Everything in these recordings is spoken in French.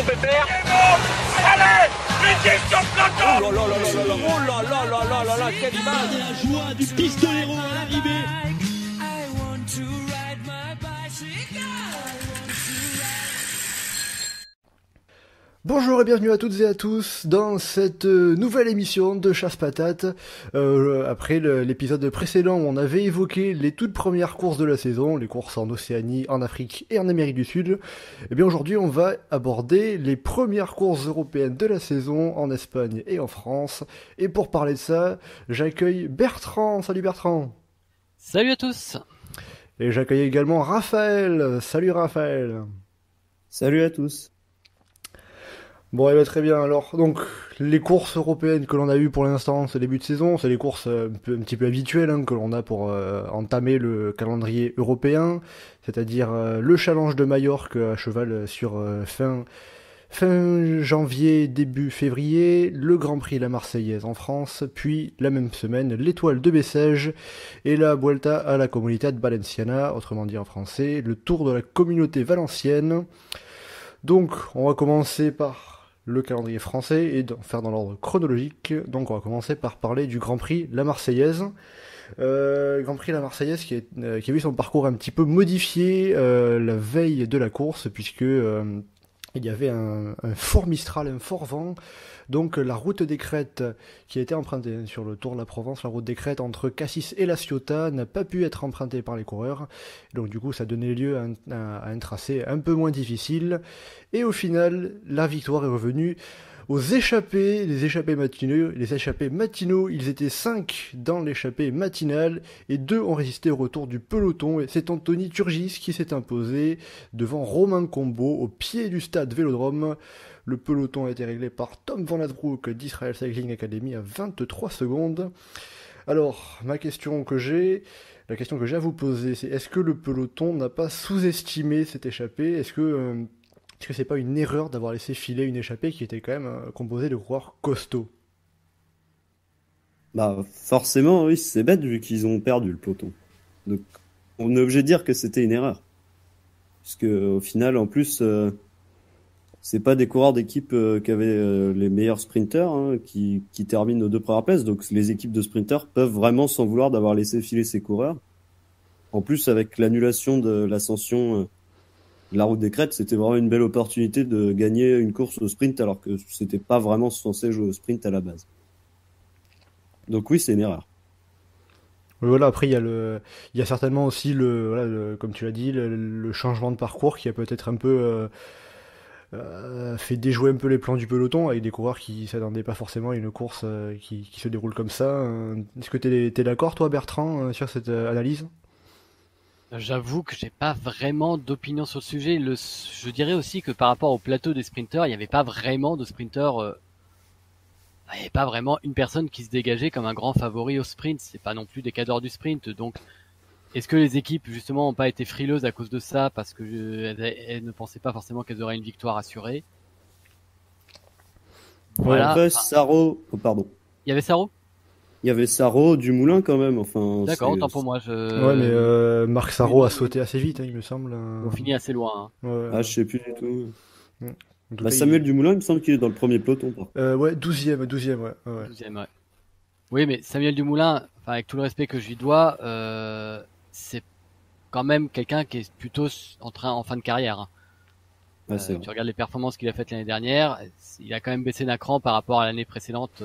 pépère. Allez, l'équipe sur le peloton. Oh là là là là là, oh là là là là là là, quelle image. La joie du pistolero à l'arrivée. Bonjour et bienvenue à toutes et à tous dans cette nouvelle émission de Chasse Patate. Après l'épisode précédent où on avait évoqué les toutes premières courses de la saison, les courses en Océanie, en Afrique et en Amérique du Sud, et bien aujourd'hui on va aborder les premières courses européennes de la saison en Espagne et en France. Et pour parler de ça, j'accueille Bertrand. Salut Bertrand. Salut à tous. Et j'accueille également Raphaël. Salut Raphaël. Salut à tous. Bon, bah, très bien. Alors, donc, les courses européennes que l'on a eues pour l'instant, ce début de saison, c'est les courses un petit peu habituelles que l'on a pour entamer le calendrier européen, c'est-à-dire le Challenge de Majorque à cheval sur fin janvier, début février, le Grand Prix La Marseillaise en France, puis la même semaine, l'Étoile de Bessèges et la Vuelta à la Comunidad Valenciana, autrement dit en français, le Tour de la Communauté Valencienne. Donc, on va commencer par le calendrier français et faire dans l'ordre chronologique. Donc on va commencer par parler du Grand Prix La Marseillaise. Grand Prix La Marseillaise qui a vu son parcours un petit peu modifié la veille de la course, puisque il y avait un fort Mistral, un fort vent. Donc la route des Crêtes qui a été empruntée sur le Tour de la Provence, la route des Crêtes entre Cassis et La Ciotat n'a pas pu être empruntée par les coureurs. Donc du coup ça donnait lieu à un tracé un peu moins difficile. Et au final, la victoire est revenue aux échappés, les échappés matinaux, ils étaient 5 dans l'échappée matinale et 2 ont résisté au retour du peloton. Et c'est Anthony Turgis qui s'est imposé devant Romain Combo au pied du stade Vélodrome. Le peloton a été réglé par Tom Van Ladbroek d'Israel Cycling Academy à 23 secondes. Alors, la question que j'ai à vous poser, c'est est-ce que le peloton n'a pas sous-estimé cette échappée ? Est-ce que c'est pas une erreur d'avoir laissé filer une échappée qui était quand même composée de coureurs costauds ? Bah forcément, oui, c'est bête vu qu'ils ont perdu le peloton. Donc on est obligé de dire que c'était une erreur. Puisque au final, en plus, c'est pas des coureurs d'équipe qui avaient les meilleurs sprinters qui terminent aux 2 premières places. Donc les équipes de sprinters peuvent vraiment s'en vouloir d'avoir laissé filer ces coureurs. En plus, avec l'annulation de l'ascension la route des Crêtes, c'était vraiment une belle opportunité de gagner une course au sprint alors que c'était pas vraiment censé jouer au sprint à la base. Donc oui, c'est une erreur. Voilà, après il y a certainement aussi comme tu l'as dit, le changement de parcours qui a peut-être un peu fait déjouer un peu les plans du peloton avec des coureurs qui s'attendaient pas forcément à une course qui se déroule comme ça. Est-ce que t'es d'accord toi Bertrand sur cette analyse ? J'avoue que j'ai pas vraiment d'opinion sur le sujet. Je dirais aussi que par rapport au plateau des sprinteurs, il n'y avait pas vraiment de sprinteurs. Il n'y avait pas vraiment une personne qui se dégageait comme un grand favori au sprint. C'est pas non plus des cadors du sprint. Donc, est-ce que les équipes justement n'ont pas été frileuses à cause de ça parce que elles ne pensaient pas forcément qu'elles auraient une victoire assurée? Voilà. Après, Sarro, pardon. Il y avait Sarro? Il y avait Sarro, Dumoulin quand même. Enfin. D'accord, autant pour moi. Ouais, mais Marc Sarro a sauté assez vite, il me semble. On finit assez loin. Ouais. Ah, je sais plus du tout. Samuel Dumoulin, il me semble qu'il est dans le premier peloton. Ouais, 12e, ouais. 12e, ouais. Oui, mais Samuel Dumoulin, avec tout le respect que je lui dois, c'est quand même quelqu'un qui est plutôt en fin de carrière. Ouais, tu regardes les performances qu'il a faites l'année dernière, il a quand même baissé d'un cran par rapport à l'année précédente.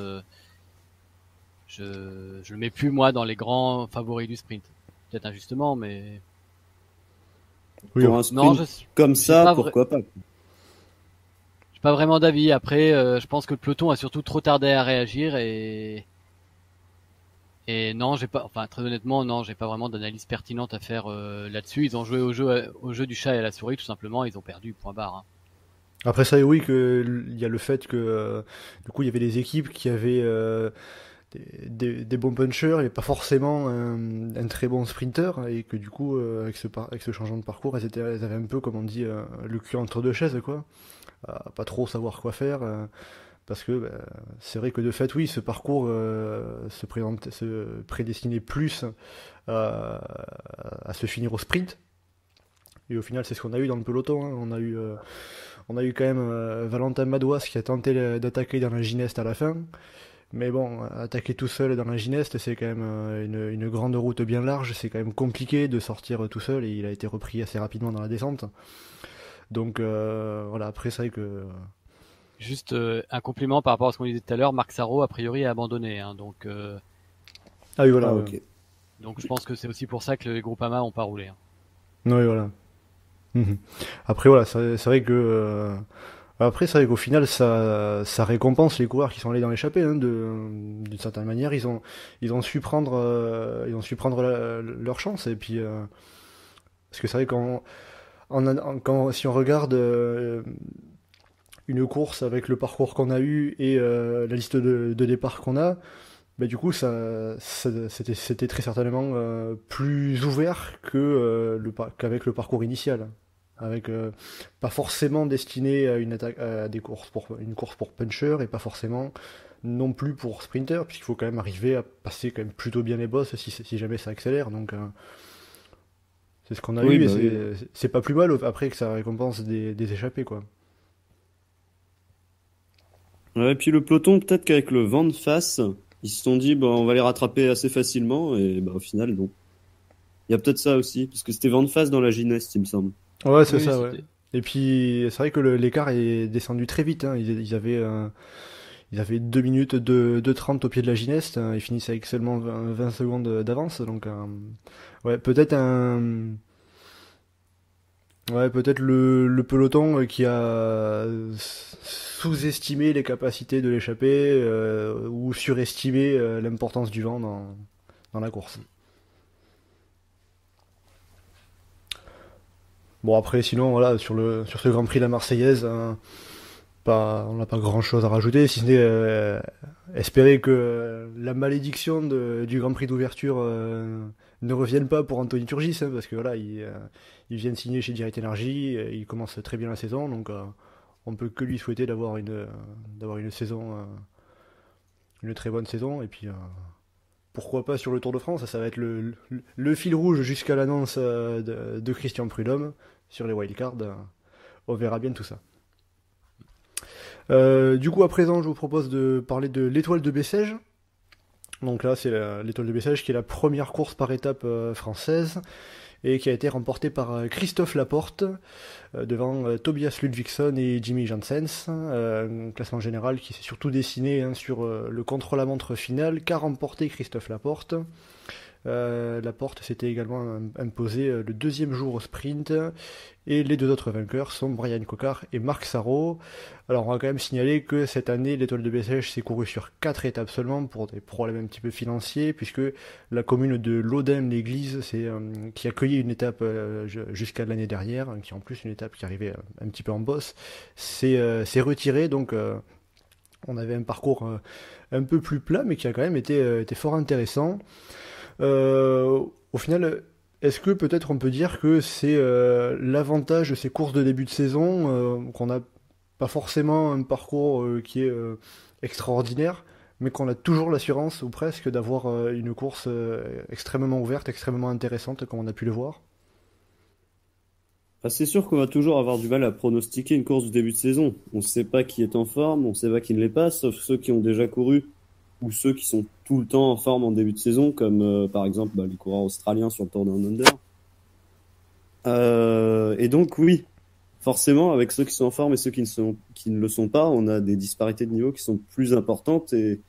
Je le mets plus moi dans les grands favoris du sprint. Peut-être injustement, mais oui, pour un sprint comme ça, pourquoi pas. J'ai pas vraiment d'avis. Après, je pense que le peloton a surtout trop tardé à réagir et non, très honnêtement, non, j'ai pas vraiment d'analyse pertinente à faire là-dessus. Ils ont joué au jeu du chat et à la souris tout simplement. Ils ont perdu, point barre. Après ça, oui, il y a le fait que du coup il y avait des équipes qui avaient des bons punchers et pas forcément un très bon sprinter, et que du coup avec ce changement de parcours elles avaient un peu, comme on dit, le cul entre deux chaises, quoi, pas trop savoir quoi faire, parce que c'est vrai que de fait oui, ce parcours se prédestinait plus à se finir au sprint, et au final c'est ce qu'on a eu dans le peloton, hein. On a eu quand même Valentin Madouas qui a tenté d'attaquer dans la Gineste à la fin. Mais bon, attaquer tout seul dans la Gineste, c'est quand même une grande route bien large. C'est quand même compliqué de sortir tout seul et il a été repris assez rapidement dans la descente. Donc voilà, après c'est vrai que... Juste un compliment par rapport à ce qu'on disait tout à l'heure, Marc Sarro a priori a abandonné, hein, donc Ah oui, voilà. Ah, ok. donc je pense que c'est aussi pour ça que les Groupama ont pas roulé. Hein. Oui, voilà. Mhm. Après voilà, c'est vrai que après c'est vrai qu'au final ça récompense les coureurs qui sont allés dans l'échappée hein, d'une certaine manière, ils ont su prendre leur chance et puis parce que c'est vrai si on regarde une course avec le parcours qu'on a eu et la liste de départ qu'on a, bah du coup c'était très certainement plus ouvert qu'avec le parcours initial, avec pas forcément destiné à une course pour puncher et pas forcément non plus pour sprinter, puisqu'il faut quand même arriver à passer quand même plutôt bien les bosses si jamais ça accélère. Donc c'est ce qu'on a Oui, eu bah et oui. c'est pas plus mal après que ça récompense des échappées quoi. Ouais, et puis le peloton, peut-être qu'avec le vent de face, ils se sont dit, on va les rattraper assez facilement, et au final, non. Il y a peut-être ça aussi, parce que c'était vent de face dans la Gineste, il me semble. Ouais, c'est Oui, ça, ouais. c'était- Et puis, c'est vrai que l'écart est descendu très vite, hein. Ils avaient 2 minutes de 30 au pied de la Gineste. Ils finissent avec seulement 20 secondes d'avance. Donc, ouais, peut-être le peloton qui a sous-estimé les capacités de l'échappée ou surestimé l'importance du vent dans la course. Bon, après, sinon, voilà, sur ce Grand Prix de la Marseillaise, on n'a pas grand chose à rajouter, si ce n'est espérer que la malédiction du Grand Prix d'ouverture ne revienne pas pour Anthony Turgis, hein, parce que voilà, il vient de signer chez Direct Energy, il commence très bien la saison, donc on peut que lui souhaiter d'avoir une saison, une très bonne saison, et puis pourquoi pas sur le Tour de France, ça va être le fil rouge jusqu'à l'annonce de Christian Prudhomme sur les wildcards, on verra bien tout ça. Du coup, à présent, je vous propose de parler de l'étoile de Bessèges. Donc là, c'est l'étoile de Bessèges qui est la première course par étape française et qui a été remportée par Christophe Laporte devant Tobias Ludvigsson et Jimmy Janssens. Un classement général qui s'est surtout dessiné hein, sur le contre-la-montre final qu'a remporté Christophe Laporte. Laporte s'était également imposé le deuxième jour au sprint et les deux autres vainqueurs sont Brian Cocard et Marc Sarro. Alors on va quand même signaler que cette année l'étoile de Bessèges s'est courue sur 4 étapes seulement pour des problèmes un petit peu financiers puisque la commune de Laudun-l'Église qui accueillait une étape jusqu'à l'année dernière, qui est en plus une étape qui arrivait un petit peu en bosse, s'est retirée donc on avait un parcours un peu plus plat mais qui a quand même été fort intéressant. Au final, est-ce que peut-être on peut dire que c'est l'avantage de ces courses de début de saison, qu'on n'a pas forcément un parcours qui est extraordinaire, mais qu'on a toujours l'assurance, ou presque, d'avoir une course extrêmement ouverte, extrêmement intéressante, comme on a pu le voir? C'est sûr qu'on va toujours avoir du mal à pronostiquer une course du début de saison. On ne sait pas qui est en forme, on ne sait pas qui ne l'est pas, sauf ceux qui ont déjà couru ou ceux qui sont tout le temps en forme en début de saison, comme par exemple les coureurs australiens sur le Tour Down Under. Et donc oui, forcément, avec ceux qui sont en forme et ceux qui ne le sont pas, on a des disparités de niveau qui sont plus importantes et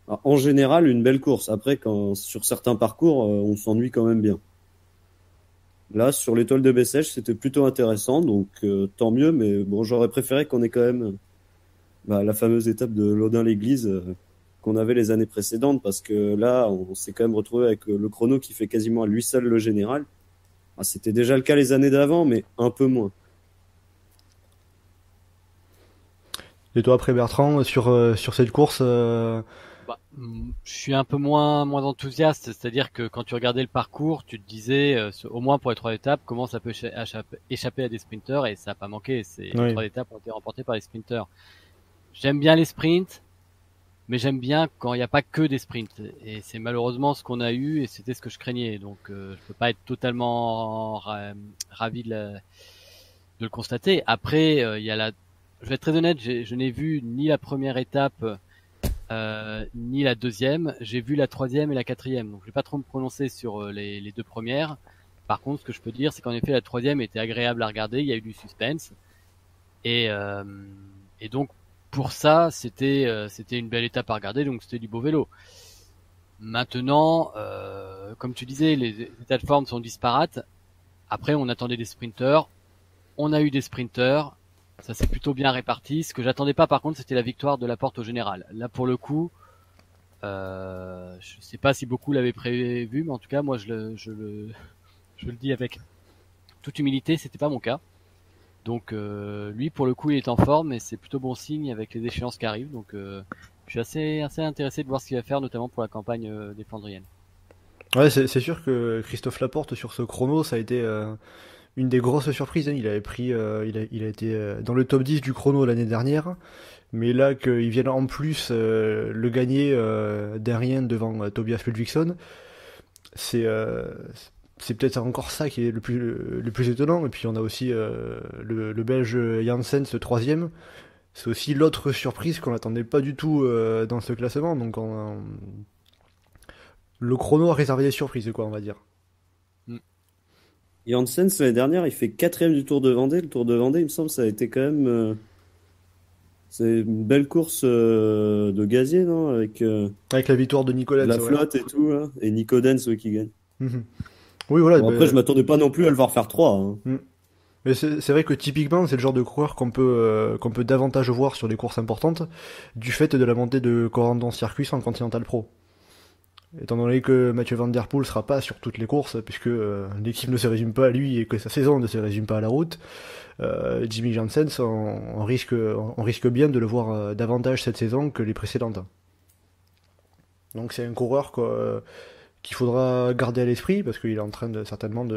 en général une belle course. Après, sur certains parcours, on s'ennuie quand même bien. Là, sur l'étoile de Bessèges, c'était plutôt intéressant, donc tant mieux, mais bon, j'aurais préféré qu'on ait quand même la fameuse étape de Laudun-l'Église qu'on avait les années précédentes, parce que là, on s'est quand même retrouvé avec le chrono qui fait quasiment à lui seul le général. C'était déjà le cas les années d'avant, mais un peu moins. Et toi après Bertrand, sur cette course, Je suis un peu moins enthousiaste, c'est-à-dire que quand tu regardais le parcours, tu te disais, au moins pour les 3 étapes, comment ça peut échapper à des sprinters, et ça n'a pas manqué. Les oui. 3 étapes ont été remportées par les sprinters. J'aime bien les sprints, mais j'aime bien quand il n'y a pas que des sprints. Et c'est malheureusement ce qu'on a eu, et c'était ce que je craignais. Donc je peux pas être totalement ravi de le constater. Après, il y a je vais être très honnête, je n'ai vu ni la première étape ni la deuxième. J'ai vu la troisième et la quatrième, donc je vais pas trop me prononcer sur les deux premières. Par contre, ce que je peux dire, c'est qu'en effet, la troisième était agréable à regarder. Il y a eu du suspense et donc pour ça, c'était une belle étape à regarder. Donc c'était du beau vélo. Maintenant, comme tu disais, les états de forme sont disparates. Après, on attendait des sprinteurs. On a eu des sprinteurs. Ça s'est plutôt bien réparti. Ce que j'attendais pas, par contre, c'était la victoire de Laporte au général. Là, pour le coup, je sais pas si beaucoup l'avaient prévu, mais en tout cas, moi, je le dis avec toute humilité, c'était pas mon cas. Donc, lui, pour le coup, il est en forme et c'est plutôt bon signe avec les échéances qui arrivent. Donc, je suis assez intéressé de voir ce qu'il va faire, notamment pour la campagne des Flandriennes. Ouais, c'est sûr que Christophe Laporte sur ce chrono, ça a été une des grosses surprises. Hein. Il avait pris, il a été dans le top 10 du chrono l'année dernière, mais là qu'il vienne en plus le gagner d'un rien devant Tobias Ludvigsson, c'est peut-être encore ça qui est le plus étonnant. Et puis on a aussi le Belge Janssens, le troisième. C'est aussi l'autre surprise qu'on n'attendait pas du tout dans ce classement. Donc le chrono a réservé des surprises, quoi, on va dire. Janssens, l'année dernière, il fait 4ème du Tour de Vendée. Le Tour de Vendée, il me semble, ça a été quand même... c'est une belle course de gazier, non? Avec la victoire de Nicolas. La flotte et tout, là. Et Nico Denz qui gagne. Oui, voilà. Bon, après, je m'attendais pas non plus à le voir faire 3. Hein. Mais c'est vrai que typiquement, c'est le genre de coureur qu'on peut davantage voir sur des courses importantes, du fait de la montée de Corendon Circuit en Continental Pro. Étant donné que Mathieu Van Der Poel sera pas sur toutes les courses, puisque l'équipe ne se résume pas à lui et que sa saison ne se résume pas à la route, Jimmy Janssens, on risque bien de le voir davantage cette saison que les précédentes. Donc c'est un coureur qu'il faudra garder à l'esprit, parce qu'il est en train certainement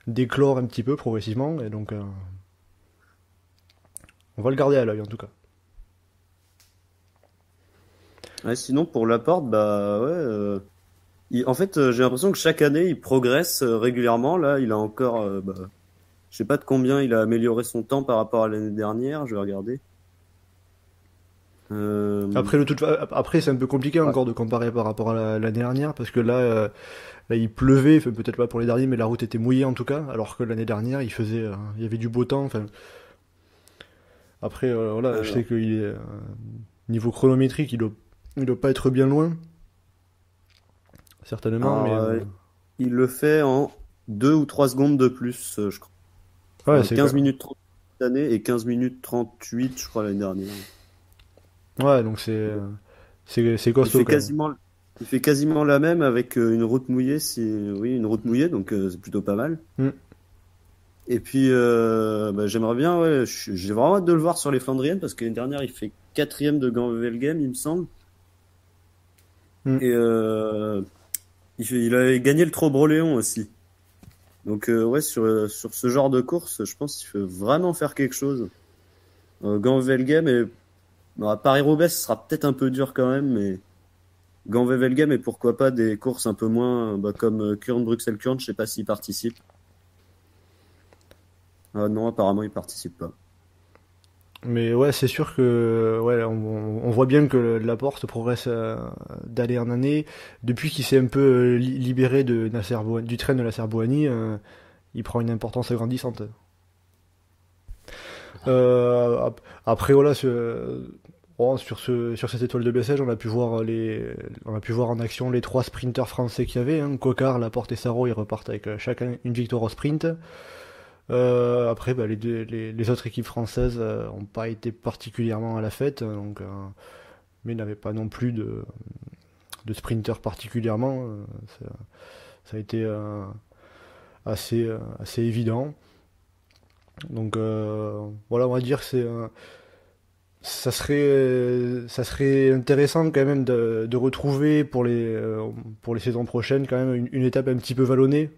d'éclore un petit peu progressivement, et donc on va le garder à l'œil en tout cas. Ouais, sinon pour Laporte, bah ouais, en fait j'ai l'impression que chaque année il progresse régulièrement. Là, il a encore, je sais pas de combien il a amélioré son temps par rapport à l'année dernière. Je vais regarder. Après c'est un peu compliqué encore de comparer par rapport à l'année dernière, parce que là il pleuvait, peut-être pas pour les derniers, mais la route était mouillée en tout cas, alors que l'année dernière il y avait du beau temps. Après voilà, je sais qu'il est niveau chronométrique, il doit pas être bien loin, certainement. Mais il le fait en 2 ou 3 secondes de plus, je crois. Ouais, c'est 15 minutes 30 cette année et 15 minutes 38, je crois, l'année dernière. Ouais, donc c'est costaud. Il fait quasiment la même avec une route mouillée, une route mouillée, donc c'est plutôt pas mal. Et puis j'aimerais bien, j'ai vraiment hâte de le voir sur les Flandriennes, parce que l'année dernière il fait 4ème de Gand-Wevelgem, il me semble. Et il avait gagné le Trobreléon aussi. Donc sur ce genre de course, je pense qu'il faut vraiment faire quelque chose. Gand-Wevelgem et Paris-Roubaix, ce sera peut-être un peu dur quand même, mais Gand-Wevelgem et pourquoi pas des courses un peu moins comme Kurn-Bruxelles-Kurn, je sais pas s'il participe. Non, apparemment il participe pas. Mais ouais, c'est sûr que on voit bien que Laporte progresse d'année en année. Depuis qu'il s'est un peu libéré du train de Nasser Bouhanni, il prend une importance grandissante. Après voilà, sur cette étoile de Bessèges, on a pu voir en action les 3 sprinteurs français qu'il y avait. Coquard, Laporte et Sarro, ils repartent avec chacun une victoire au sprint. Après, les autres équipes françaises n'ont pas été particulièrement à la fête, donc, mais n'avaient pas non plus de sprinters particulièrement. Ça a été assez évident. Donc voilà, on va dire que ça serait intéressant quand même de retrouver pour les saisons prochaines quand même une étape un petit peu vallonnée,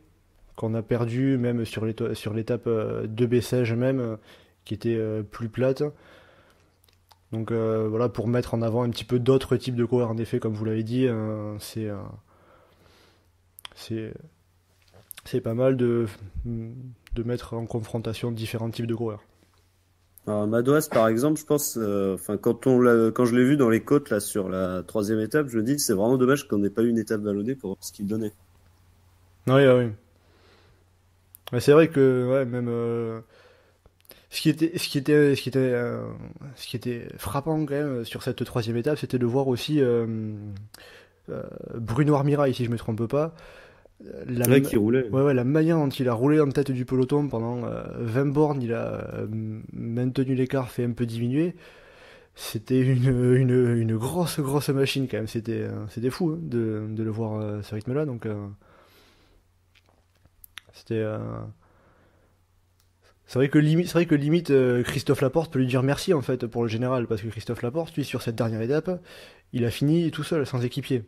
qu'on a perdu même sur l'étape de Bessèges même, qui était plus plate. Donc voilà, pour mettre en avant un petit peu d'autres types de coureurs, en effet, comme vous l'avez dit, c'est pas mal de mettre en confrontation différents types de coureurs. Alors, Madouas, par exemple, je pense, quand je l'ai vu dans les côtes là sur la 3e étape, je me dis c'est vraiment dommage qu'on n'ait pas eu une étape vallonnée pour voir ce qu'il donnait. Oui, oui. Mais c'est vrai que ouais, même ce qui était frappant quand même sur cette 3e étape, c'était de voir aussi Bruno Armirail, si je me trompe pas. C'est vrai qu'il roulait. Ouais, la manière dont il a roulé en tête du peloton pendant 20 bornes, il a maintenu l'écart, fait un peu diminuer. C'était une grosse machine quand même. C'était fou hein, de le voir à ce rythme-là. Donc c'était. C'est vrai que limite Christophe Laporte peut lui dire merci en fait pour le général, parce que Christophe Laporte, lui, sur cette dernière étape, il a fini tout seul, sans équipier.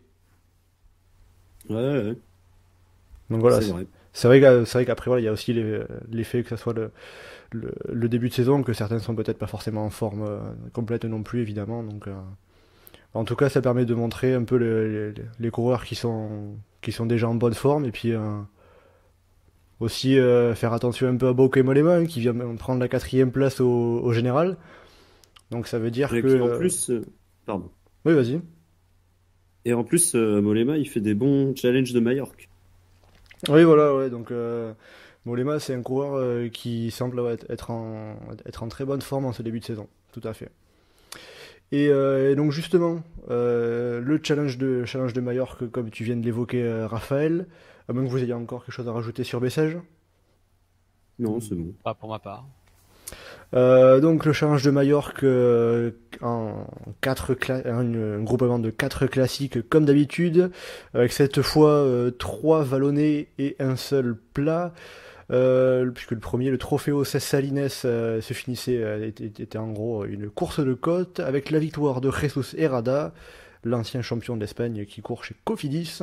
Ouais. Donc voilà, C'est vrai. c'est vrai qu'après voilà, il y a aussi l'effet que ça soit le début de saison, que certains sont peut-être pas forcément en forme complète non plus évidemment. Donc en tout cas, ça permet de montrer un peu les coureurs qui sont déjà en bonne forme, et puis aussi faire attention un peu à Bauke Mollema hein, qui vient prendre la 4e place au général. Donc ça veut dire Et que puis en plus, pardon. oui, vas-y. Et en plus, Mollema, il fait des bons challenges de Majorque. Oui, voilà, ouais. Donc Mollema, c'est un coureur qui semble ouais, être en très bonne forme en ce début de saison. Tout à fait. Et donc justement, le challenge de Majorque, comme tu viens de l'évoquer, Raphaël, à moins que vous ayez encore quelque chose à rajouter sur Bessèges. Non, c'est bon. Pas pour ma part. Donc le challenge de Majorque en un groupement de 4 classiques comme d'habitude, avec cette fois 3 vallonnés et un seul plat. Puisque le premier, le Trofeo Cés Salines, se finissait, était en gros une course de côte, avec la victoire de Jesus Herrada, l'ancien champion d'Espagne qui court chez Cofidis.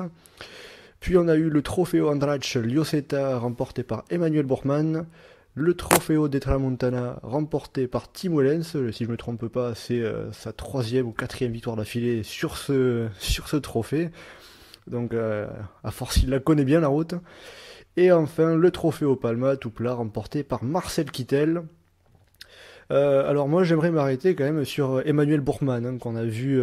Puis on a eu le Trofeo Andrade Lloseta, remporté par Emmanuel Bormann, le Trofeo de Tramontana, remporté par Tim Wellens, si je me trompe pas, c'est sa 3e ou 4e victoire d'affilée sur ce trophée. Donc à force il la connaît bien la route. Et enfin, le Trofeo Palma, tout plat, remporté par Marcel Kittel. Alors moi, j'aimerais m'arrêter quand même sur Emmanuel Bormann, hein, qu'on a vu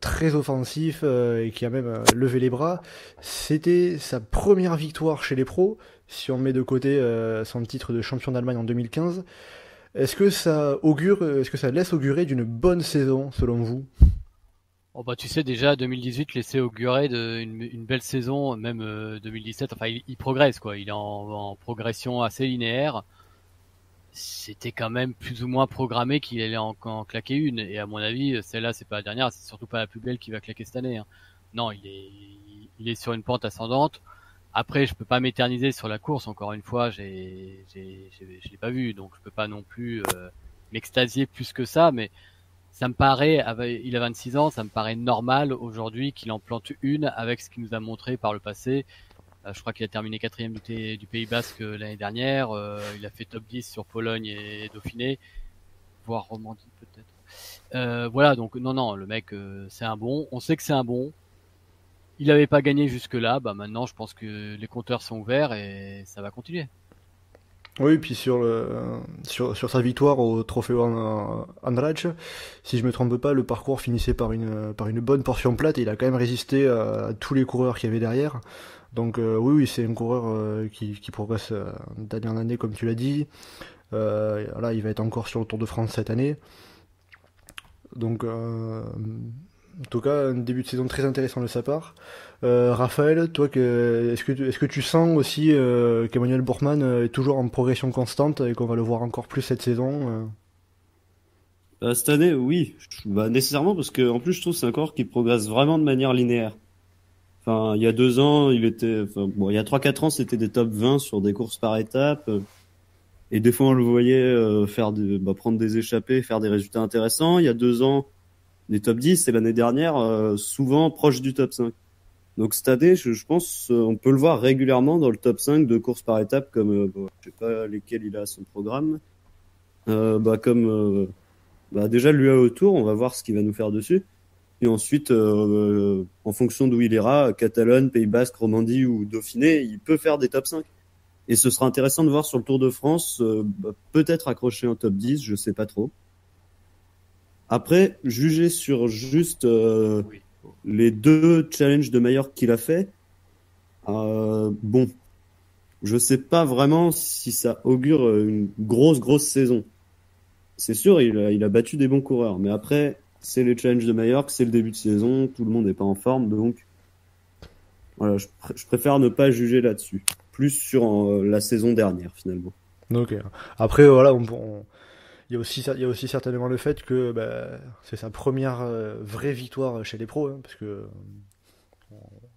très offensif et qui a même levé les bras. C'était sa première victoire chez les pros, si on met de côté son titre de champion d'Allemagne en 2015. Est-ce que ça laisse augurer d'une bonne saison, selon vous ? Oh bah tu sais déjà 2018 laissait augurer une belle saison, même 2017. Enfin il progresse quoi, il est en progression assez linéaire. C'était quand même plus ou moins programmé qu'il allait en claquer une. Et à mon avis celle-là c'est pas la dernière, c'est surtout pas la plus belle qu'il va claquer cette année. Hein. Non il est sur une pente ascendante. Après je peux pas m'éterniser sur la course. Encore une fois je l'ai pas vu donc je peux pas non plus m'extasier plus que ça, mais ça me paraît, il a 26 ans, ça me paraît normal aujourd'hui qu'il en plante une avec ce qu'il nous a montré par le passé. Je crois qu'il a terminé 4e du Pays Basque l'année dernière. Il a fait top 10 sur Pologne et Dauphiné, voire Romandie peut-être. Voilà, donc non, le mec, c'est un bon. On sait que c'est un bon. Il avait pas gagné jusque-là. Bah maintenant, je pense que les compteurs sont ouverts et ça va continuer. Oui, puis sur sa victoire au Trofeo Andrade, si je me trompe pas, le parcours finissait par une bonne portion plate et il a quand même résisté à tous les coureurs qu'il y avait derrière. Donc oui, c'est un coureur qui progresse d'année en année, comme tu l'as dit. Là, il va être encore sur le Tour de France cette année. Donc en tout cas, un début de saison très intéressant de sa part. Raphaël, toi, est-ce que tu sens aussi qu'Emmanuel Bormann est toujours en progression constante et qu'on va le voir encore plus cette saison Cette année, oui. Nécessairement, parce que en plus, je trouve que c'est un coureur qui progresse vraiment de manière linéaire. Enfin, il y a 2 ans, il y a 3-4 ans, c'était des top 20 sur des courses par étapes. Et des fois, on le voyait prendre des échappées, faire des résultats intéressants. Il y a 2 ans, des top 10, et l'année dernière, souvent proche du top 5. Donc cette année, je pense, on peut le voir régulièrement dans le top 5 de courses par étapes, comme, je sais pas lesquelles il a à son programme. Déjà lui au Tour, on va voir ce qu'il va nous faire dessus. Et ensuite, en fonction d'où il ira, Catalogne, Pays Basque, Romandie ou Dauphiné, il peut faire des top 5. Et ce sera intéressant de voir sur le Tour de France, peut-être accrocher un top 10, je sais pas trop. Après, juger sur juste les 2 challenges de Majorque qu'il a fait, bon, je sais pas vraiment si ça augure une grosse saison. C'est sûr, il a battu des bons coureurs, mais après, c'est les challenges de Majorque, c'est le début de saison, tout le monde n'est pas en forme, donc voilà, je préfère ne pas juger là-dessus. Plus sur la saison dernière, finalement. Ok. Après, voilà, il y a aussi certainement le fait que c'est sa première vraie victoire chez les pros, hein, parce que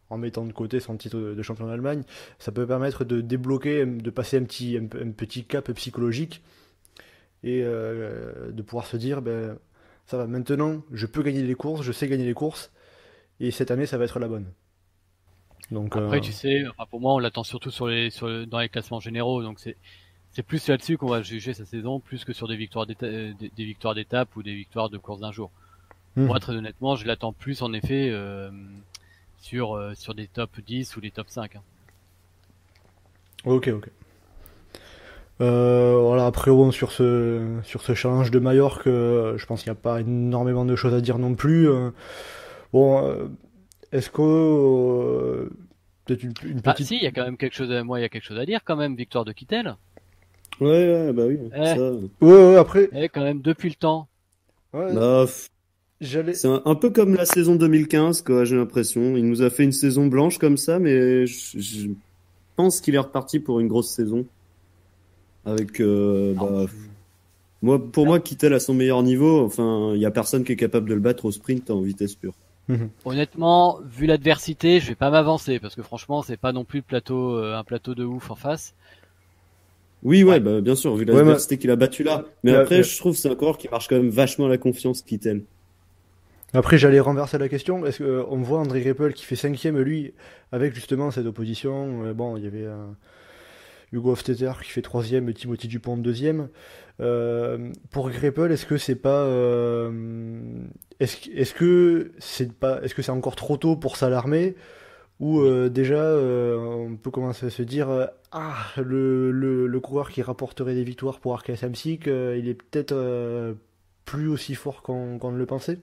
en mettant de côté son titre de champion d'Allemagne, ça peut permettre de débloquer, de passer un petit cap psychologique et de pouvoir se dire, ça va, maintenant, je peux gagner les courses, je sais gagner les courses, et cette année, ça va être la bonne. Donc, Après, tu sais, enfin, pour moi, on l'attend surtout dans les classements généraux, donc c'est plus là-dessus qu'on va juger sa saison, plus que sur des victoires d'étape ou des victoires de course d'un jour. Moi, très honnêtement, je l'attends plus, en effet, sur des top 10 ou des top 5. Hein. Ok. Voilà, après, bon, sur ce challenge de Majorque, je pense qu'il n'y a pas énormément de choses à dire non plus. Est-ce que peut-être une petite... Ah si, il y a quand même quelque chose à dire quand même, victoire de Kittel. Ouais, bah oui. Ça... Ouais, après... quand même, depuis le temps. Ouais, c'est un peu comme la saison 2015, quoi, j'ai l'impression. Il nous a fait une saison blanche comme ça, mais je pense qu'il est reparti pour une grosse saison. Avec... Pour moi, Kittel à son meilleur niveau, enfin, il y a personne qui est capable de le battre au sprint en vitesse pure. Honnêtement, vu l'adversité, je vais pas m'avancer parce que franchement, c'est pas non plus un plateau de ouf en face. Oui, bien sûr, vu l'adversité qu'il a battu là. Mais après, je trouve que c'est un coureur qui marche quand même vachement à la confiance, Kittel. Après, j'allais renverser la question. Est-ce qu'on voit André Greipel qui fait 5e, lui, avec justement cette opposition. Il y avait Hugo Hofstetter qui fait 3e, Timothy Dupont 2e. Pour Greipel, est-ce que c'est pas est-ce que c'est encore trop tôt pour s'alarmer ou déjà on peut commencer à se dire le coureur qui rapporterait des victoires pour Arkea Samsic, il est peut-être plus aussi fort qu'on ne le pensait?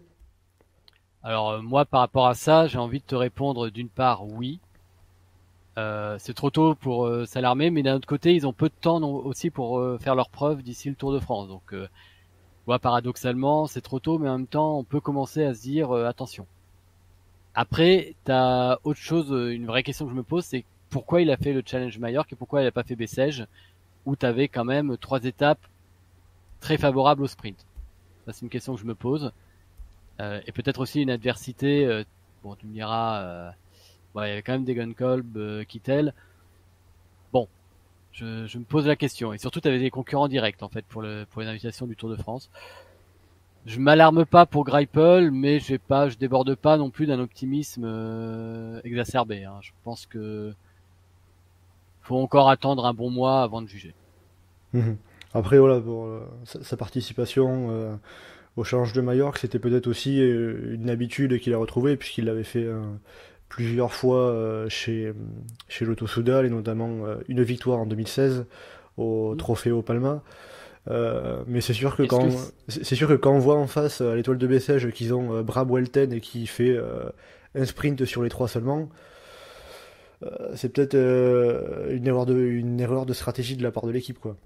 Alors moi par rapport à ça, j'ai envie de te répondre d'une part oui. C'est trop tôt pour s'alarmer, mais d'un autre côté, ils ont peu de temps aussi pour faire leurs preuves d'ici le Tour de France. Donc, paradoxalement, c'est trop tôt, mais en même temps, on peut commencer à se dire attention. Après, t'as autre chose, une vraie question que je me pose, c'est pourquoi il a fait le Challenge Majorque et pourquoi il a pas fait Bessèges, où t'avais quand même 3 étapes très favorables au sprint. Ça, c'est une question que je me pose. Et peut-être aussi une adversité. Tu me diras. Il y avait quand même Degenkolb, Kittel. Bon, je me pose la question. Et surtout, tu avais des concurrents directs en fait pour les invitations du Tour de France. Je m'alarme pas pour Greipel, mais je déborde pas non plus d'un optimisme exacerbé. Hein. Je pense que faut encore attendre un bon mois avant de juger. Après, voilà, pour sa participation au Challenge de Majorque, c'était peut-être aussi une habitude qu'il a retrouvée puisqu'il l'avait fait plusieurs fois chez Lotto Soudal et notamment une victoire en 2016 au Trofeo Palma. Mais c'est sûr que quand on voit en face à l'Étoile de Bessèges qu'ils ont Brab Welten et qui fait un sprint sur les 3 seulement, c'est peut-être une erreur de stratégie de la part de l'équipe, quoi.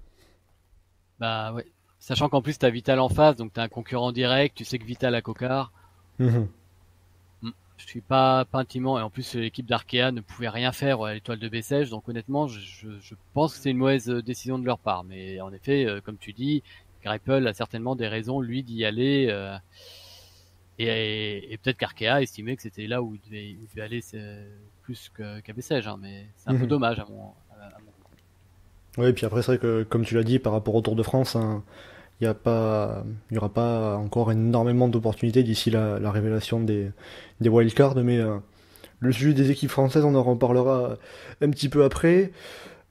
Bah ouais. Sachant qu'en plus t'as Vital en face, donc t'as un concurrent direct, tu sais que Vital a Cocard. Je suis pas intimement, et en plus l'équipe d'Arkea ne pouvait rien faire à l'Étoile de Bessèges, donc honnêtement je pense que c'est une mauvaise décision de leur part. Mais en effet, comme tu dis, Greipel a certainement des raisons lui d'y aller, et peut-être qu'Arkea estimait que c'était là où il devait aller plus qu'à Bessèges, hein, mais c'est un peu dommage à mon Oui, et puis après c'est vrai que comme tu l'as dit par rapport au Tour de France, hein, il y aura pas encore énormément d'opportunités d'ici la révélation des wildcards, mais le sujet des équipes françaises, on en reparlera un petit peu après.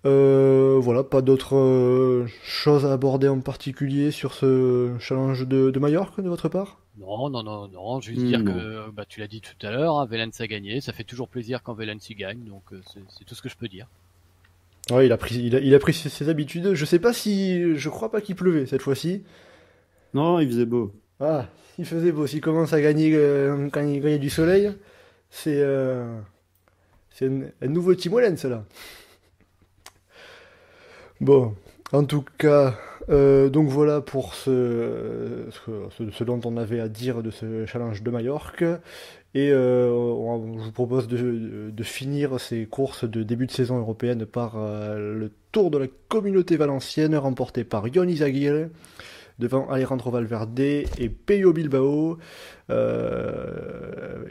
Voilà, pas d'autres choses à aborder en particulier sur ce challenge de Majorque de votre part? Non, juste dire que tu l'as dit tout à l'heure, hein, Wellens a gagné, ça fait toujours plaisir quand Wellens y gagne, donc c'est tout ce que je peux dire. Ouais, il a pris ses habitudes. Je crois pas qu'il pleuvait cette fois-ci. Non, il faisait beau. Ah, il faisait beau. S'il commence à gagner quand il y a du soleil, c'est un nouveau Tim Holland, cela. Bon, en tout cas, donc voilà pour ce dont on avait à dire de ce challenge de Majorque. Et je vous propose de finir ces courses de début de saison européenne par le Tour de la Communauté Valencienne remporté par Jon Izagirre devant Alejandro Valverde et Pello Bilbao.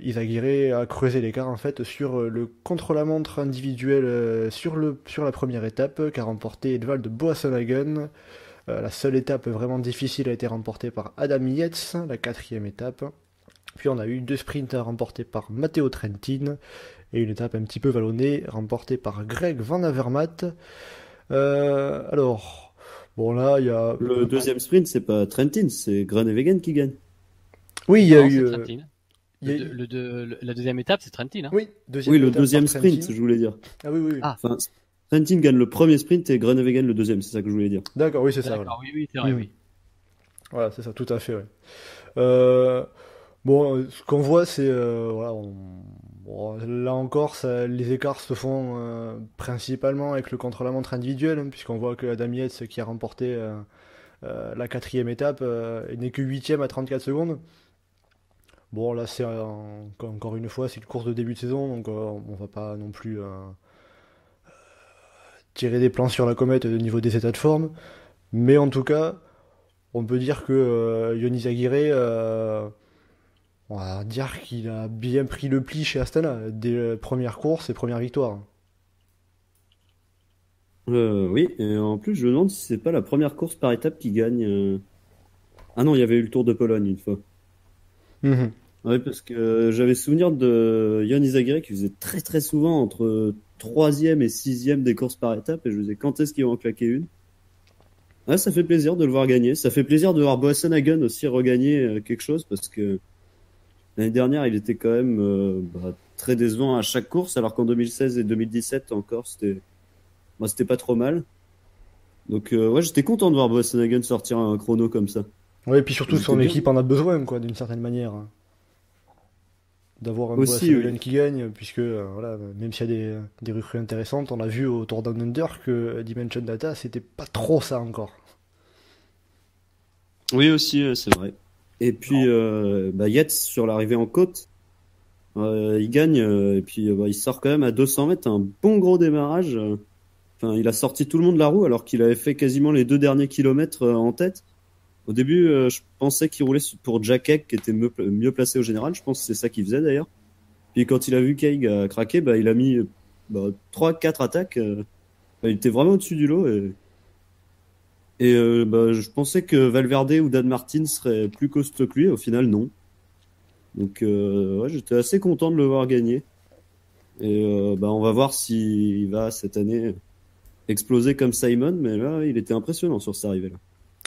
Izagirre a creusé l'écart en fait sur le contre-la-montre individuel sur la première étape qu'a remporté Edvald Boasson-Hagen. La seule étape vraiment difficile a été remportée par Adam Yates, la 4e étape. Puis on a eu 2 sprints remportés par Matteo Trentin et une étape un petit peu vallonnée remportée par Greg Van Avermaet. Alors, bon là il y a... Le deuxième sprint, c'est pas Trentin, c'est Groenewegen qui gagne. Oui, il y a Non, eu... c'est Trentin. La deuxième étape, c'est Trentin. Hein. Oui, le étape deuxième par sprint, Trentin. je voulais dire. Ah oui. Ah. Enfin, Trentin gagne le premier sprint et Groenewegen le deuxième, c'est ça que je voulais dire. D'accord, oui, c'est ça. D'accord, Voilà. oui, c'est vrai, oui. Voilà, c'est ça, tout à fait, ouais. Bon, ce qu'on voit, c'est... voilà, bon, là encore, les écarts se font principalement avec le contre-la-montre individuel, hein, puisqu'on voit que Adam Yates, qui a remporté la 4e étape, n'est que 8e à 34 secondes. Bon, là, c'est encore une fois, c'est une course de début de saison, donc on va pas non plus tirer des plans sur la comète au niveau des états de forme. Mais en tout cas, on peut dire que Jon Izagirre, on va dire qu'il a bien pris le pli chez Astana, dès la première course et première victoire. Oui, et en plus, je me demande si c'est pas la première course par étape qui gagne. Ah non, il y avait eu le Tour de Pologne une fois. Mhm. Oui, parce que j'avais souvenir de Jon Izagirre qui faisait très très souvent entre 3e et 6e des courses par étape, et je me disais quand est-ce qu'il va en claquer une. Ouais, ça fait plaisir de le voir gagner. Ça fait plaisir de voir Boasson-Hagen aussi regagner quelque chose, parce que l'année dernière, il était quand même très décevant à chaque course, alors qu'en 2016 et 2017 encore, c'était pas trop mal. Donc ouais, j'étais content de voir Boasson-Hagen sortir un chrono comme ça. Ouais, et puis surtout, C'était son bien. équipe en a besoin, quoi, d'une certaine manière. D'avoir un Aussi, Boasson-Hagen oui. qui gagne, puisque voilà, même s'il y a des recrues intéressantes, on a vu au Tour Down Under que Dimension Data, c'était pas trop ça encore. Oui, aussi, c'est vrai. Et puis, Yates, sur l'arrivée en côte, il gagne, et puis il sort quand même à 200 mètres, un bon gros démarrage. Enfin, il a sorti tout le monde de la roue, alors qu'il avait fait quasiment les 2 derniers kilomètres en tête. Au début, je pensais qu'il roulait pour Jack Haig, qui était mieux placé au général. Je pense que c'est ça qu'il faisait, d'ailleurs. Puis quand il a vu qu'Haig a craqué, il a mis 3-4 attaques. Il était vraiment au-dessus du lot, et je pensais que Valverde ou Dan Martin seraient plus costauds que lui. Au final, non. Donc, ouais, j'étais assez content de le voir gagner. Et on va voir s'il va cette année exploser comme Simon. Mais là, il était impressionnant sur cette arrivée-là.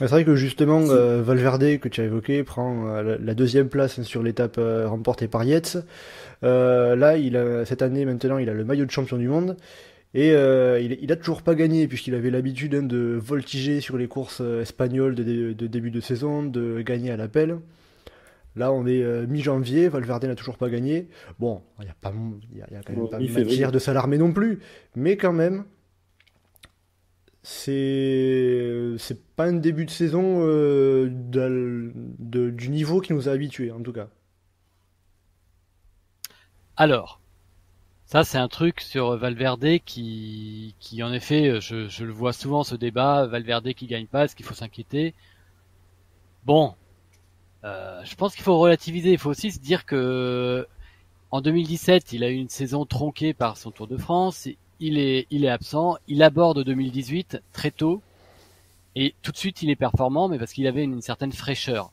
C'est vrai que justement, Valverde, que tu as évoqué, prend la 2e place sur l'étape remportée par Yates. Là, cette année, maintenant, il a le maillot de champion du monde. Et il a toujours pas gagné, puisqu'il avait l'habitude de voltiger sur les courses espagnoles de début de saison, de gagner à l'appel. Là, on est mi-janvier, Valverde n'a toujours pas gagné. Bon, il y a quand même pas matière de s'alarmer non plus, mais quand même, c'est pas un début de saison du niveau qui nous a habitués, en tout cas. Alors, ça c'est un truc sur Valverde qui en effet, je le vois souvent ce débat, Valverde qui gagne pas, est-ce qu'il faut s'inquiéter? Bon, je pense qu'il faut relativiser, il faut aussi se dire que en 2017, il a eu une saison tronquée par son Tour de France, il est absent, il aborde 2018 très tôt, et tout de suite il est performant, mais parce qu'il avait une certaine fraîcheur.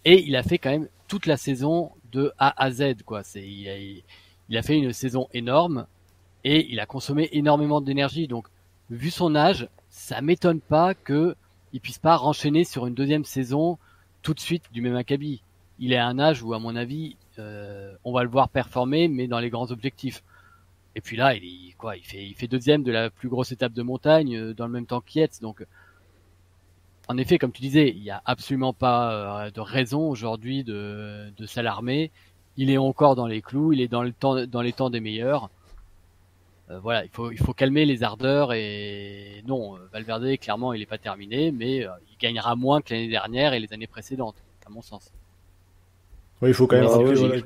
Et il a fait quand même toute la saison de A à Z, quoi. Il a fait une saison énorme, et il a consommé énormément d'énergie, donc vu son âge, ça m'étonne pas que il puisse pas renchaîner sur une deuxième saison tout de suite du même acabit. Il est à un âge où, à mon avis, on va le voir performer, mais dans les grands objectifs. Et puis là, il fait deuxième de la plus grosse étape de montagne dans le même temps qu'Yates. Donc, en effet, comme tu disais, il y a absolument pas de raison aujourd'hui de s'alarmer. Il est encore dans les clous, il est dans les temps des meilleurs. Voilà, il faut calmer les ardeurs et non, Valverde clairement il est pas terminé, mais il gagnera moins que l'année dernière et les années précédentes, à mon sens. Oui, il faut quand même Ah, rappeler, ouais, voilà,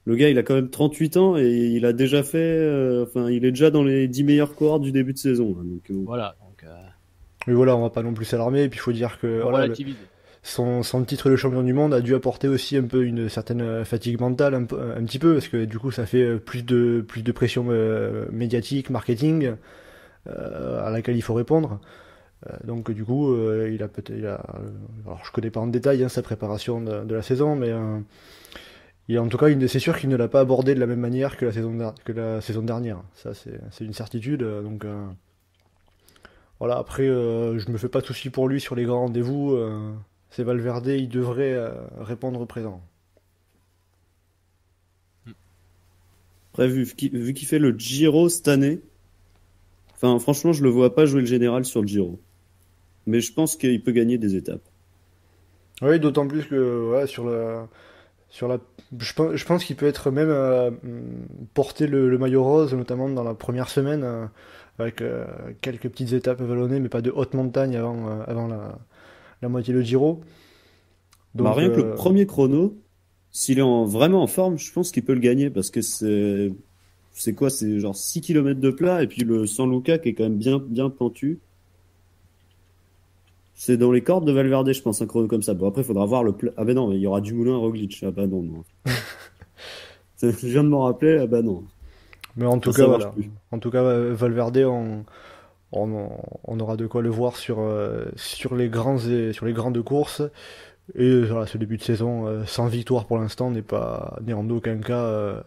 Le gars, il a quand même 38 ans et il a déjà fait, il est déjà dans les 10 meilleurs coureurs du début de saison. Hein, donc, Voilà, donc mais voilà, on va pas non plus s'alarmer. Et puis il faut dire que on voilà, relativise. son titre de champion du monde a dû apporter aussi un peu une certaine fatigue mentale, un petit peu, parce que du coup ça fait plus de pression médiatique, marketing, à laquelle il faut répondre. Donc du coup, alors je connais pas en détail sa préparation de la saison, mais en tout cas, c'est sûr qu'il ne l'a pas abordé de la même manière que la saison dernière. Ça, c'est une certitude. Donc voilà. Après, je me fais pas de soucis pour lui sur les grands rendez-vous. C'est Valverde, il devrait répondre présent. après, vu qu'il fait le Giro cette année, enfin, franchement, je le vois pas jouer le général sur le Giro. Mais je pense qu'il peut gagner des étapes. Oui, d'autant plus que ouais, je pense qu'il peut être même porter le maillot rose, notamment dans la première semaine, avec quelques petites étapes vallonnées, mais pas de haute montagne avant la moitié de Giro. Bah, Donc, rien que le premier chrono, s'il est vraiment en forme, je pense qu'il peut le gagner parce que c'est quoi? C'est genre 6 km de plat et puis le San Luca qui est quand même bien pentu. C'est dans les cordes de Valverde, je pense, un chrono comme ça. Bon, après, il faudra voir le plat. Ah ben non, il y aura Dumoulin à Roglic. Ah bah non, non. Je viens de m'en rappeler, ah bah non. mais en tout Ça cas, marche voilà. plus. En tout cas, Valverde, on aura de quoi le voir sur les grandes courses. Et voilà, ce début de saison sans victoire pour l'instant n'est en aucun cas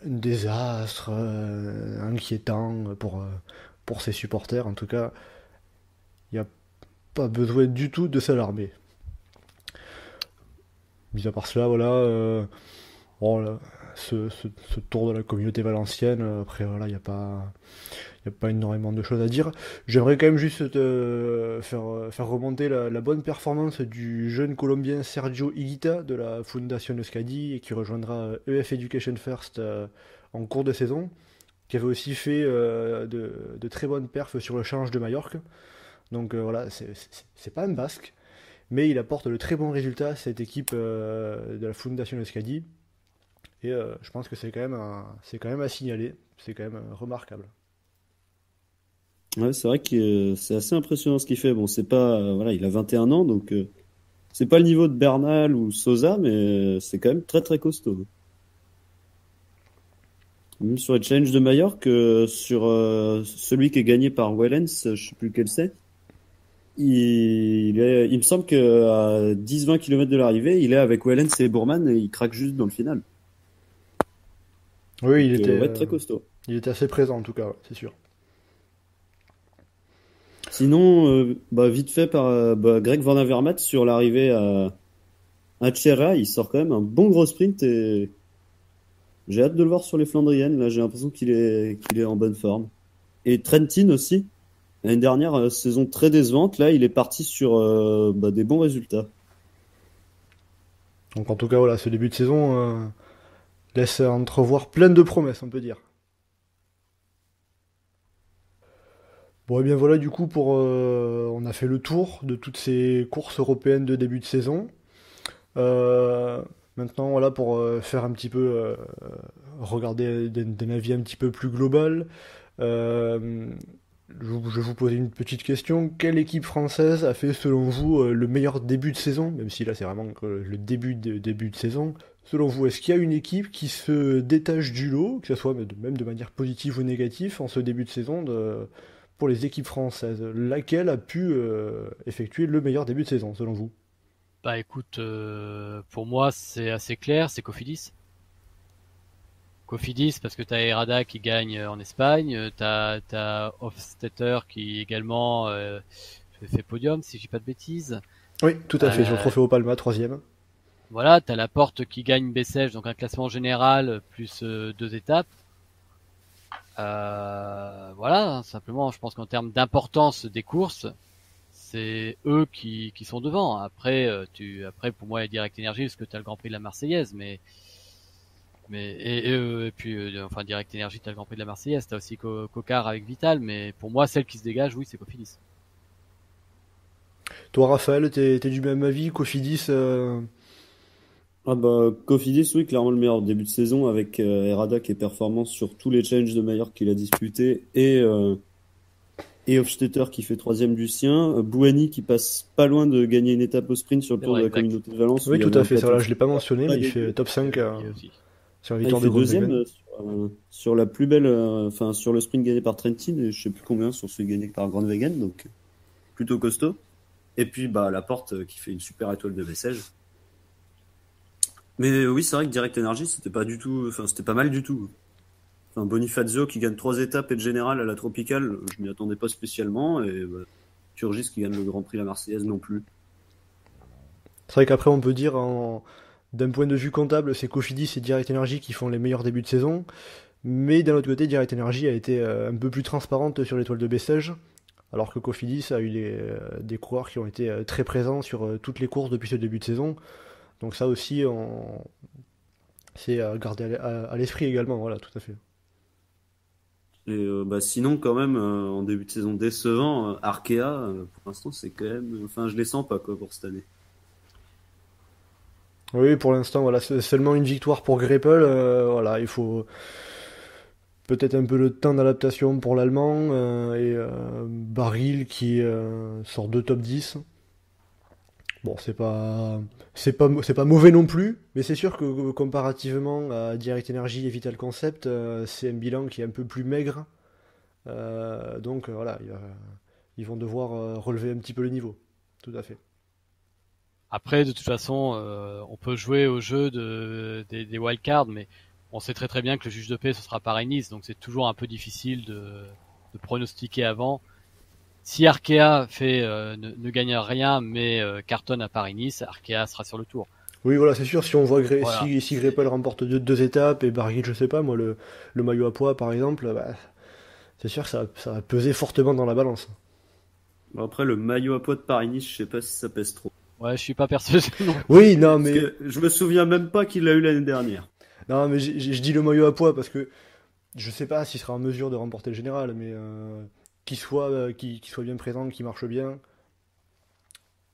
un désastre inquiétant pour ses supporters. En tout cas, il n'y a pas besoin du tout de s'alarmer. Mis à part cela, voilà, bon, là, ce tour de la communauté valencienne, après voilà, il n'y a pas énormément de choses à dire. J'aimerais quand même juste faire remonter la bonne performance du jeune Colombien Sergio Higuita de la Fundación Euskadi et qui rejoindra EF Education First en cours de saison, qui avait aussi fait de très bonnes perfs sur le Challenge de Majorque. Donc voilà, c'est pas un basque, mais il apporte de très bons résultats à cette équipe de la Fundación Euskadi. Et je pense que c'est quand même à signaler, c'est quand même remarquable. Ouais, c'est vrai que c'est assez impressionnant ce qu'il fait. Bon, c'est pas, voilà, il a 21 ans, donc c'est pas le niveau de Bernal ou Sosa, mais c'est quand même très très costaud. Même sur les challenges de Majorque, sur celui qui est gagné par Wellens, je sais plus lequel c'est. Il me semble qu'à 10-20 km de l'arrivée, il est avec Wellens et Bourman et il craque juste dans le final. Oui, Donc, ouais, très costaud. il était assez présent en tout cas, ouais, c'est sûr. Sinon, vite fait par Greg Van Avermaet sur l'arrivée à Tchera, il sort quand même un bon gros sprint et j'ai hâte de le voir sur les Flandriennes. Là, j'ai l'impression qu'il est en bonne forme. Et Trentin aussi. L'année dernière, saison très décevante. Là, il est parti sur des bons résultats. Donc en tout cas, voilà, ce début de saison laisse entrevoir plein de promesses, on peut dire. Bon, et bien voilà, du coup, on a fait le tour de toutes ces courses européennes de début de saison. Maintenant, voilà, pour faire un petit peu, regarder d'un avis un petit peu plus global, je vais vous poser une petite question. Quelle équipe française a fait, selon vous, le meilleur début de saison? Même si là, c'est vraiment que le début de saison. Selon vous, est-ce qu'il y a une équipe qui se détache du lot, que ce soit même de manière positive ou négative, en ce début de saison pour les équipes françaises? Laquelle a pu effectuer le meilleur début de saison, selon vous? Bah écoute, pour moi c'est assez clair, c'est Cofidis. Cofidis parce que t'as Herrada qui gagne en Espagne, t'as Hofstetter qui également fait podium si je dis pas de bêtises. Oui, tout à fait, sur le trophée Opalma, troisième. Voilà, t'as la porte qui gagne Bessèges, donc un classement général plus 2 étapes. Voilà, simplement, je pense qu'en termes d'importance des courses, c'est eux qui sont devant. Après, pour moi, il y a Direct Energy parce que t'as le Grand Prix de la Marseillaise, et puis enfin Direct Energy, t'as le Grand Prix de la Marseillaise, t'as aussi Cocard avec Vital, mais pour moi, celle qui se dégage, oui, c'est Cofidis. Toi, Raphaël, t'es du même avis, Cofidis Ah bah, Cofidis, oui, clairement le meilleur début de saison avec Herrada qui est performant sur tous les challenges de Major qu'il a disputés et Hofstetter qui fait 3e du sien. Bouhanni qui passe pas loin de gagner une étape au sprint sur le Tour de la Exact. Communauté de Valence. Oui, où il y tout avait à un fait, ça, plateau là, je l'ai pas mentionné, pas mais il dégueu. fait top 5 Et aussi. sur la Il victoire fait de deuxième Groenewegen. sur la plus belle, enfin sur le sprint gagné par Trentin et je sais plus combien sur celui gagné par Groenewegen, donc plutôt costaud. Et puis bah Laporte qui fait une super étoile de Bessèges. Mais oui, c'est vrai que Direct Energy c'était pas du tout, enfin c'était pas mal du tout. Enfin, Bonifazio qui gagne 3 étapes et de général à la Tropicale, je m'y attendais pas spécialement et bah, Turgis qui gagne le Grand Prix la Marseillaise non plus. C'est vrai qu'après, on peut dire, d'un point de vue comptable, c'est Cofidis et Direct Energy qui font les meilleurs débuts de saison. Mais d'un autre côté, Direct Energy a été un peu plus transparente sur l'étoile de Bessèges, alors que Cofidis a eu des coureurs qui ont été très présents sur toutes les courses depuis ce début de saison. Donc ça aussi, c'est à garder à l'esprit également, voilà, tout à fait. Et bah sinon quand même en début de saison décevant, Arkea pour l'instant c'est quand même, enfin je les sens pas quoi pour cette année. Oui, pour l'instant, voilà, c'est seulement une victoire pour Greppel. Voilà, il faut peut-être un peu le temps d'adaptation pour l'Allemand et Barguil qui sort de top 10. Bon, c'est pas mauvais non plus, mais c'est sûr que comparativement à Direct Energy et Vital Concept, c'est un bilan qui est un peu plus maigre. Donc voilà, ils vont devoir relever un petit peu le niveau. Tout à fait. Après, de toute façon, on peut jouer au jeu des wildcards, mais on sait très très bien que le juge de paix ce sera Paris-Nice, donc c'est toujours un peu difficile de pronostiquer avant. Si Arkea ne gagne rien mais cartonne à Paris-Nice, Arkea sera sur le tour. Oui, voilà, c'est sûr, si on voit Voilà. si Greppel remporte deux étapes et Barguil, je sais pas, moi, le maillot à poids, par exemple, bah, c'est sûr que ça va peser fortement dans la balance. Bon, après le maillot à poids de Paris-Nice, je sais pas si ça pèse trop. Ouais, je suis pas persuadé non. Oui, non, Parce mais, que je me souviens même pas qu'il l'a eu l'année dernière. non, mais je dis le maillot à poids parce que je sais pas s'il sera en mesure de remporter le général, mais qu'il soit bien présent, qu'il marche bien,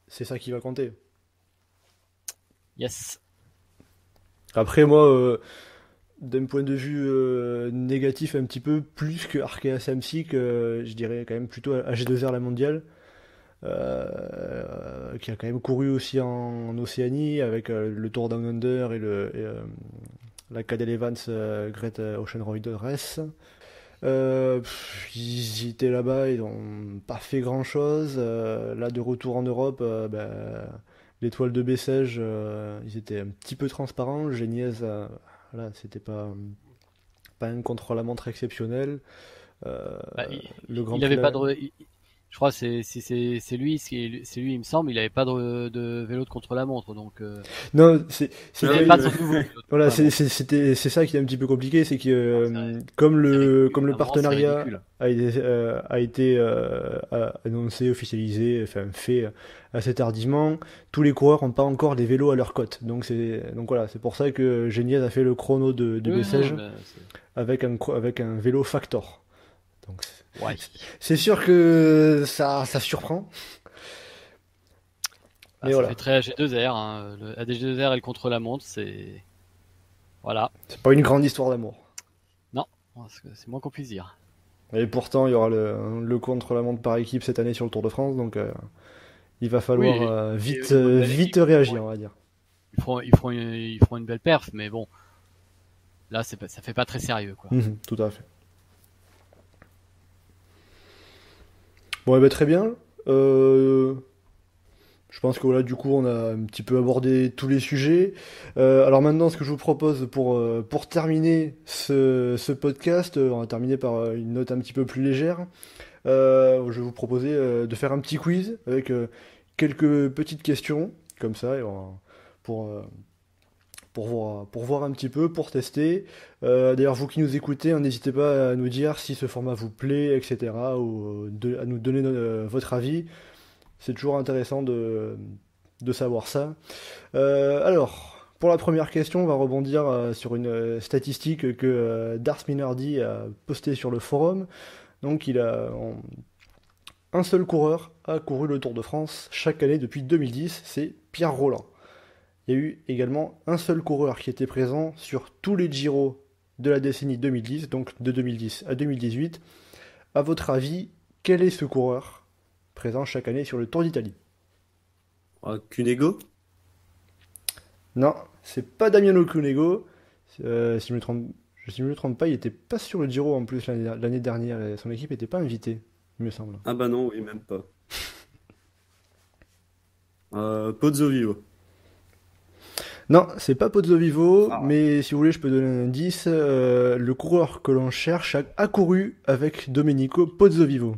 c'est ça qui va compter. Yes. Après, moi, d'un point de vue négatif, un petit peu plus que Arkea Samsic, je dirais quand même plutôt AG2R la mondiale, qui a quand même couru aussi en Océanie avec le Tour Down Under la Cadel Evans Great Ocean Road Race. Ils étaient là-bas, ils n'ont pas fait grand-chose. Là, de retour en Europe, l'étoile de Bessèges, ils étaient un petit peu transparents. Geniez, voilà, c'était pas un contre-la-montre exceptionnel. Bah, Le Grand il avait Prix, pas de. Je crois que c'est lui, il me semble, il avait pas de vélo de contre-la-montre, donc Non, il c'était avait pas de son nouveau vélo de voilà, contre-la-montre. c'est ça qui est un petit peu compliqué, c'est que C'est ridicule, comme le vraiment, partenariat c'est ridicule. a été annoncé, officialisé, enfin fait assez tardivement, tous les coureurs n'ont pas encore des vélos à leur cote. Donc voilà, c'est pour ça que Geniez a fait le chrono de Oui, Bessèges non, mais avec un vélo Factor. Donc ouais. c'est sûr que ça surprend. Bah, Mais ça voilà, fait très AG2R, hein. Le AG2R et le contre-la-montre, c'est voilà. c'est pas une grande histoire d'amour. Non, c'est moins qu'on puisse dire. Et pourtant, il y aura le contre-la-montre par équipe cette année sur le Tour de France, donc il va falloir Oui, vite, une belle vite équipe. réagir, on va dire. Ils feront une belle perf, mais bon, là ça fait pas très sérieux, quoi. Tout à fait. Bon, eh ben, très bien. Je pense que voilà, du coup, on a un petit peu abordé tous les sujets. Alors maintenant, ce que je vous propose pour terminer ce podcast, on va terminer par une note un petit peu plus légère. Je vais vous proposer de faire un petit quiz avec quelques petites questions, comme ça, et pour pour voir un petit peu, pour tester. D'ailleurs, vous qui nous écoutez, n'hésitez pas à nous dire si ce format vous plaît, etc. ou à nous donner votre avis. C'est toujours intéressant de savoir ça. Alors, pour la première question, on va rebondir sur une statistique que Darth Minardi a postée sur le forum. Donc, un seul coureur a couru le Tour de France chaque année depuis 2010, c'est Pierre Rolland. Il y a eu également un seul coureur qui était présent sur tous les Giro de la décennie 2010, donc de 2010 à 2018. À votre avis, quel est ce coureur présent chaque année sur le Tour d'Italie? Cunego? Non, c'est pas Damiano Cunego. Si je me trompe pas, il était pas sur le Giro en plus l'année dernière et son équipe n'était pas invitée, il me semble. Ah bah non, oui, même pas. Pozzo Vivo. Non, c'est pas Pozzovivo, Ah. mais si vous voulez, je peux donner un indice. Le coureur que l'on cherche a couru avec Domenico Pozzovivo.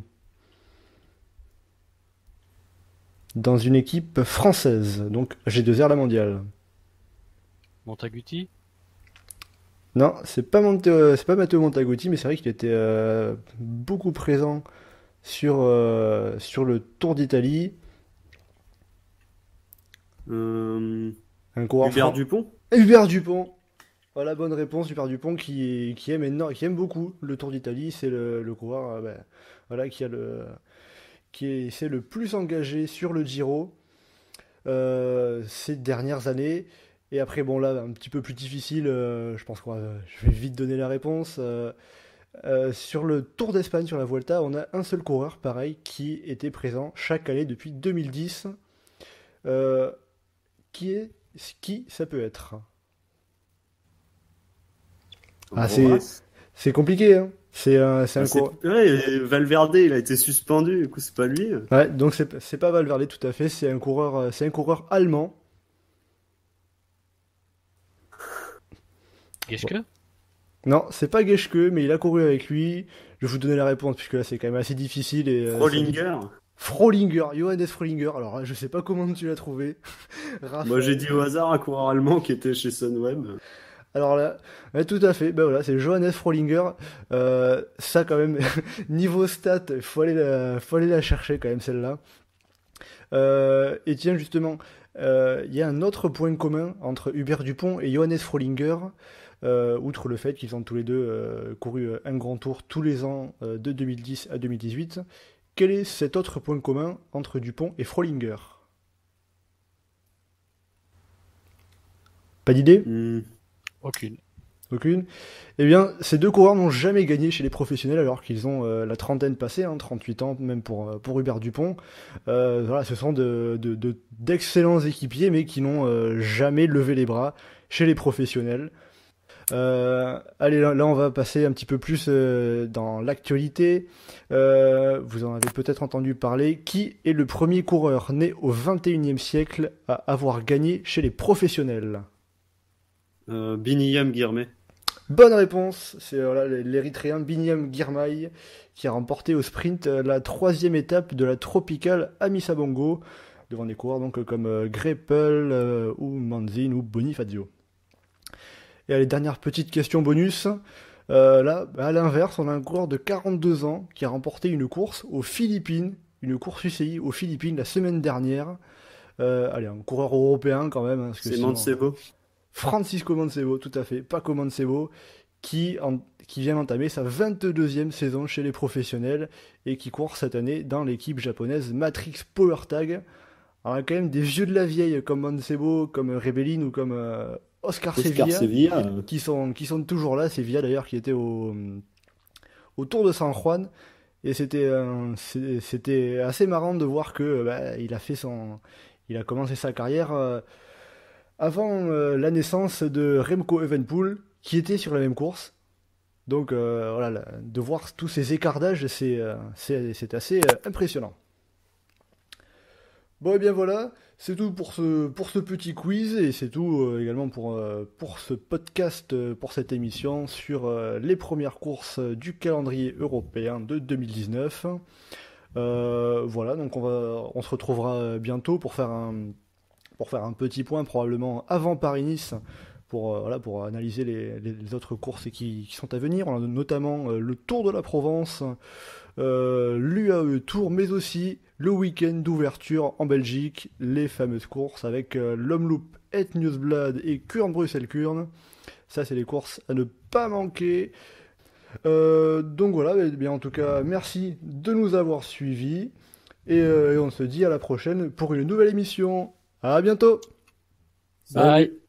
Dans une équipe française, donc G2R la mondiale. Montaguti? Non, c'est pas Matteo Montaguti, mais c'est vrai qu'il était beaucoup présent sur le Tour d'Italie. Un coureur Hubert Dupont? Hubert Dupont. Voilà, bonne réponse, Hubert Dupont qui aime beaucoup le Tour d'Italie. C'est le coureur voilà, qui s'est le plus engagé sur le Giro ces dernières années. Et après, bon là, un petit peu plus difficile, je pense que je vais vite donner la réponse. Sur le Tour d'Espagne, sur la Vuelta, on a un seul coureur, pareil, qui était présent chaque année depuis 2010. Qui ça peut être? Ah, c'est compliqué, hein. C'est un coureur. Ouais, Valverde, il a été suspendu, du coup, c'est pas lui. Ouais, donc c'est pas Valverde tout à fait, c'est un coureur allemand. Geschke? Non, c'est pas Geschke, mais il a couru avec lui. Je vais vous donner la réponse, puisque là c'est quand même assez difficile. Frolinger. Frolinger, Johannes Frolinger. Alors, je sais pas comment tu l'as trouvé. Moi, j'ai dit au hasard un coureur allemand qui était chez Sunweb. Alors là, ouais, tout à fait. Ben voilà, c'est Johannes Frolinger. Ça quand même, niveau stats, faut aller la chercher quand même celle-là. Et tiens justement, il y a un autre point commun entre Hubert Dupont et Johannes Frolinger. Outre le fait qu'ils ont tous les deux couru un grand tour tous les ans de 2010 à 2018, quel est cet autre point commun entre Dupont et Frolinger? Pas d'idée? Aucune. Aucune. Eh bien, ces deux coureurs n'ont jamais gagné chez les professionnels alors qu'ils ont la trentaine passée, 38 ans même pour Hubert Dupont. Voilà, ce sont d'excellents équipiers mais qui n'ont jamais levé les bras chez les professionnels. Allez, là on va passer un petit peu plus dans l'actualité. Vous en avez peut-être entendu parler. Qui est le premier coureur né au XXIe siècle à avoir gagné chez les professionnels? Biniyam Girmay. Bonne réponse, c'est l'Érythréen Binyam Girmay qui a remporté au sprint la 3e étape de la tropicale Amissa Bongo devant des coureurs donc comme Greipel ou Manzin ou Bonifacio. Et allez, dernière petite question bonus. Là, à l'inverse, on a un coureur de 42 ans qui a remporté une course aux Philippines, une course UCI aux Philippines la semaine dernière. Allez, un coureur européen quand même. Parce que C'est sinon, Mancebo. Francisco Mancebo, tout à fait, Paco Mancebo, qui vient d'entamer sa 22e saison chez les professionnels et qui court cette année dans l'équipe japonaise Matrix Power Tag. Alors, il y a quand même des vieux de la vieille comme Mancebo, comme Rebellin ou comme Oscar Sevilla qui sont toujours là. Sevilla d'ailleurs qui était au Tour de San Juan et c'était assez marrant de voir que il a commencé sa carrière avant la naissance de Remco Evenepoel qui était sur la même course. Donc voilà, de voir tous ces écartages, c'est assez impressionnant. Bon et bien voilà, c'est tout pour ce petit quiz et c'est tout également pour ce podcast, pour cette émission sur les premières courses du calendrier européen de 2019. Voilà, donc on se retrouvera bientôt pour faire un petit point probablement avant Paris-Nice pour analyser les autres courses qui sont à venir. On a notamment le Tour de la Provence, l'UAE Tour, mais aussi le week-end d'ouverture en Belgique, les fameuses courses avec l'Omloop, Het Nieuwsblad et Kuurne-Bruxelles-Kuurne. Ça, c'est les courses à ne pas manquer. Donc voilà, bien en tout cas, merci de nous avoir suivis et on se dit à la prochaine pour une nouvelle émission. À bientôt. Bye.